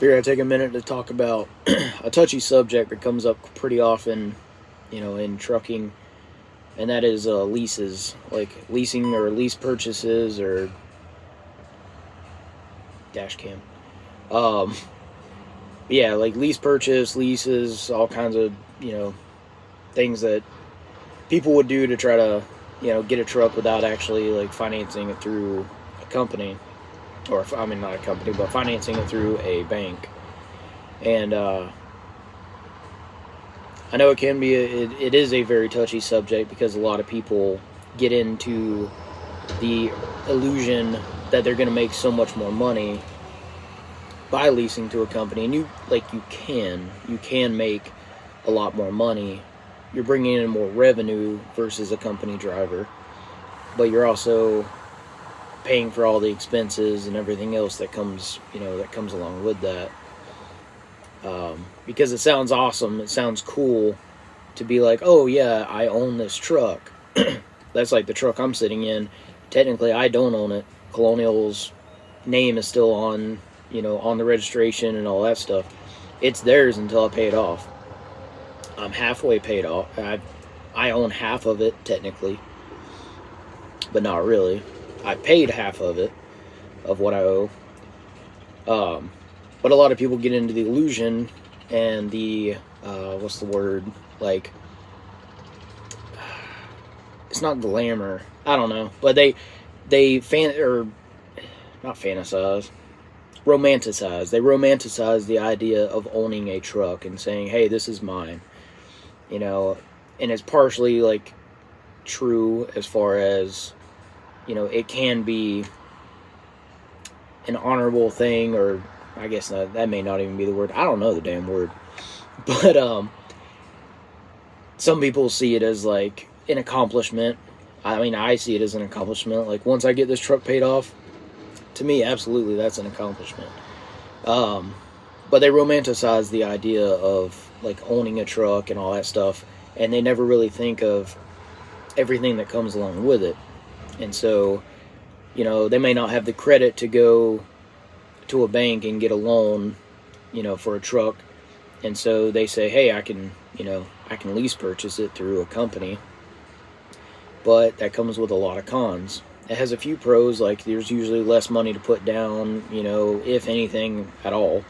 Figure I'd take a minute to talk about a touchy subject that comes up pretty often, in trucking, and that is leases, like leasing or lease purchases or dash cam. Um, yeah, like lease purchase, leases, all kinds of things that people would do to try to get a truck without actually like financing it through a company, or I mean not a company, but financing it through a bank. And I know it can be it is a very touchy subject because a lot of people get into the illusion that they're going to make so much more money by leasing to a company, and you can make a lot more money. You're bringing in more revenue versus a company driver, but you're also paying for all the expenses and everything else that comes along with that. Because it sounds awesome, it sounds cool to be like, oh yeah, I own this truck. That's like the truck I'm sitting in. Technically, I don't own it. Colonial's name is still on the registration and all that stuff. It's theirs until I pay it off. I'm halfway paid off. I own half of it technically, but not really. I paid half of it of what I owe. Um, but a lot of people get into the illusion and the what's the word, like, it's not glamour. I don't know, but they fan or not fantasize, romanticize. They romanticize the idea of owning a truck and saying, "Hey, this is mine," you know, and it's partially like true as far as it can be an honorable thing, or I guess that may not even be the word. I don't know the damn word, but some people see it as like an accomplishment. I mean, I see it as an accomplishment. Like once I get this truck paid off, to me, absolutely, that's an accomplishment. Um, but they romanticize the idea of like owning a truck and all that stuff, and they never really think of everything that comes along with it. And so, they may not have the credit to go to a bank and get a loan, for a truck. And so they say, hey, I can lease purchase it through a company. But that comes with a lot of cons. It has a few pros, like there's usually less money to put down, if anything at all.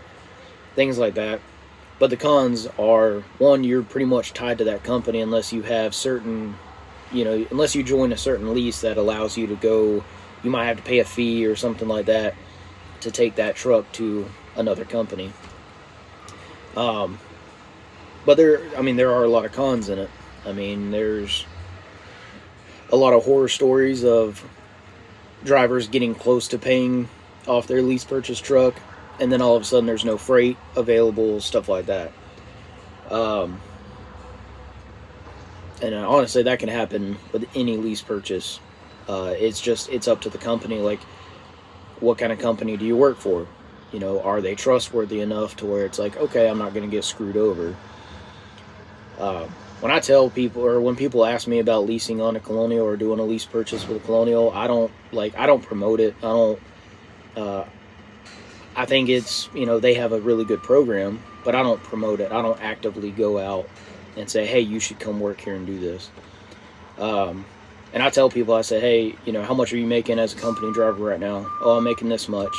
Things like that. But the cons are, one, you're pretty much tied to that company unless you have certain, unless you join a certain lease that allows you to go, you might have to pay a fee or something like that to take that truck to another company. Um, but there are a lot of cons in it. I mean, there's a lot of horror stories of drivers getting close to paying off their lease purchase truck, and then all of a sudden there's no freight available, stuff like that. Um, and honestly, that can happen with any lease purchase. It's up to the company. Like, what kind of company do you work for? Are they trustworthy enough to where it's like, okay, I'm not going to get screwed over. When I tell people, or when people ask me about leasing on a Colonial or doing a lease purchase with a Colonial, I don't promote it. I think it's, they have a really good program, but I don't promote it. I don't actively go out and say, hey, you should come work here and do this. And I tell people, I say, hey, how much are you making as a company driver right now? Oh, I'm making this much.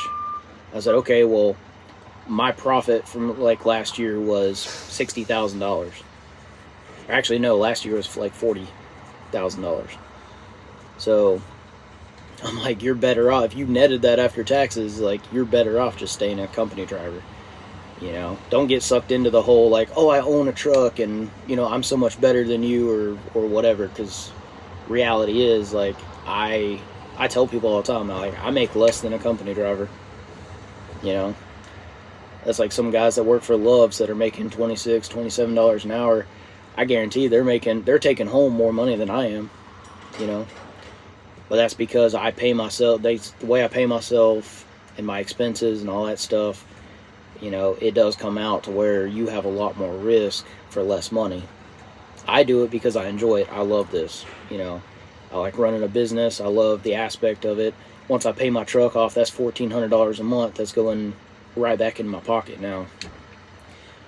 I said, okay, well, my profit from like last year was $60,000. Actually, no, last year was like $40,000. So I'm like, you're better off if you netted that after taxes. Like, you're better off just staying a company driver. Don't get sucked into the whole like, oh, I own a truck and I'm so much better than you or whatever. Because reality is, like, I tell people all the time, like, I make less than a company driver. That's like some guys that work for Love's that are making $26, $27 an hour. I guarantee they're taking home more money than I am, but that's because I pay myself. The way I pay myself and my expenses and all that stuff, it does come out to where you have a lot more risk for less money. I do it because I enjoy it. I love this. I like running a business. I love the aspect of it. Once I pay my truck off, that's $1,400 a month. That's going right back in my pocket now,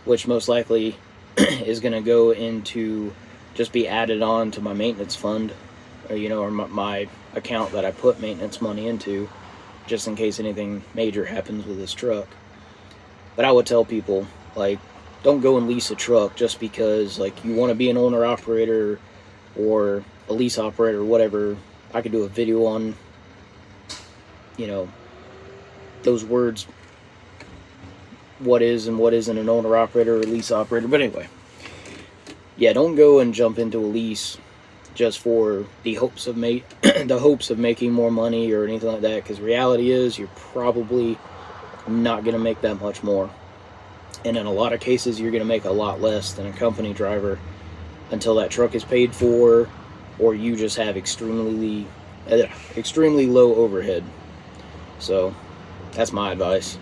which most likely is going to go into just be added on to my maintenance fund, or or my account that I put maintenance money into, just in case anything major happens with this truck. But I would tell people, like, don't go and lease a truck just because, like, you want to be an owner operator or a lease operator or whatever. I could do a video on, those words, what is and what isn't an owner operator or a lease operator. But anyway, yeah, don't go and jump into a lease just for the hopes of making more money or anything like that, because reality is you're probably not going to make that much more, and in a lot of cases you're going to make a lot less than a company driver until that truck is paid for, or you just have extremely low overhead. So that's my advice.